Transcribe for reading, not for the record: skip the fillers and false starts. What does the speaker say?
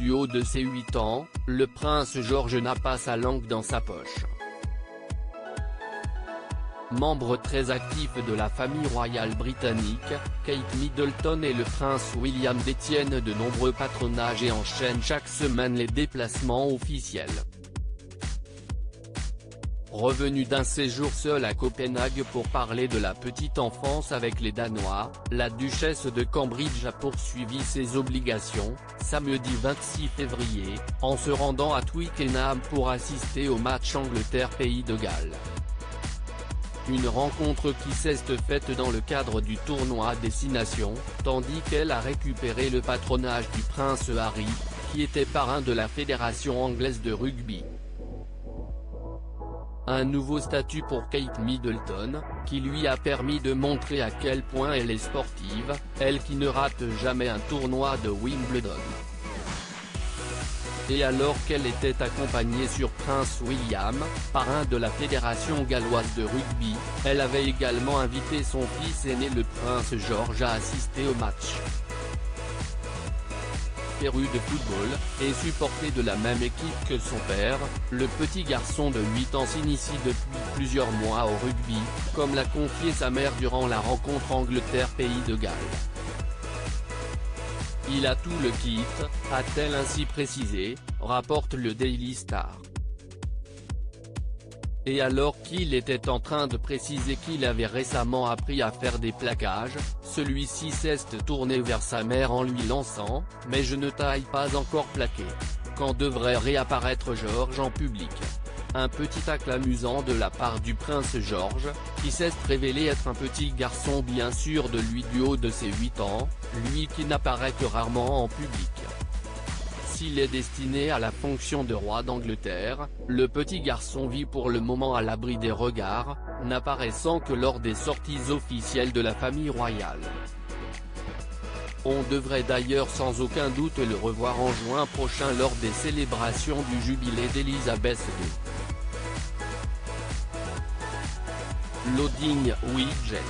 du haut de ses 8 ans, le prince George n'a pas sa langue dans sa poche. Membre très actif de la famille royale britannique, Kate Middleton et le prince William détiennent de nombreux patronages et enchaînent chaque semaine les déplacements officiels. Revenue d'un séjour seul à Copenhague pour parler de la petite enfance avec les Danois, la duchesse de Cambridge a poursuivi ses obligations, samedi 26 février, en se rendant à Twickenham pour assister au match Angleterre-Pays de Galles. Une rencontre qui s'est faite dans le cadre du tournoi Destination, tandis qu'elle a récupéré le patronage du prince Harry, qui était parrain de la fédération anglaise de rugby. Un nouveau statut pour Kate Middleton, qui lui a permis de montrer à quel point elle est sportive, elle qui ne rate jamais un tournoi de Wimbledon. Et alors qu'elle était accompagnée sur Prince William, parrain de la fédération galloise de rugby, elle avait également invité son fils aîné le prince George à assister au match. Féru de football, et supporté de la même équipe que son père, le petit garçon de 8 ans s'initie depuis plusieurs mois au rugby, comme l'a confié sa mère durant la rencontre Angleterre-Pays de Galles. Il a tout le kit, a-t-elle ainsi précisé, rapporte le Daily Star. Et alors qu'il était en train de préciser qu'il avait récemment appris à faire des plaquages, celui-ci s'est tourné vers sa mère en lui lançant « Mais je ne t'aille pas encore plaqué. Quand devrait réapparaître George en public ?» Un petit tacle amusant de la part du prince George, qui s'est révélé être un petit garçon bien sûr de lui du haut de ses 8 ans, lui qui n'apparaît que rarement en public. S'il est destiné à la fonction de roi d'Angleterre, le petit garçon vit pour le moment à l'abri des regards, n'apparaissant que lors des sorties officielles de la famille royale. On devrait d'ailleurs sans aucun doute le revoir en juin prochain lors des célébrations du jubilé d'Elisabeth II. Loading Widget.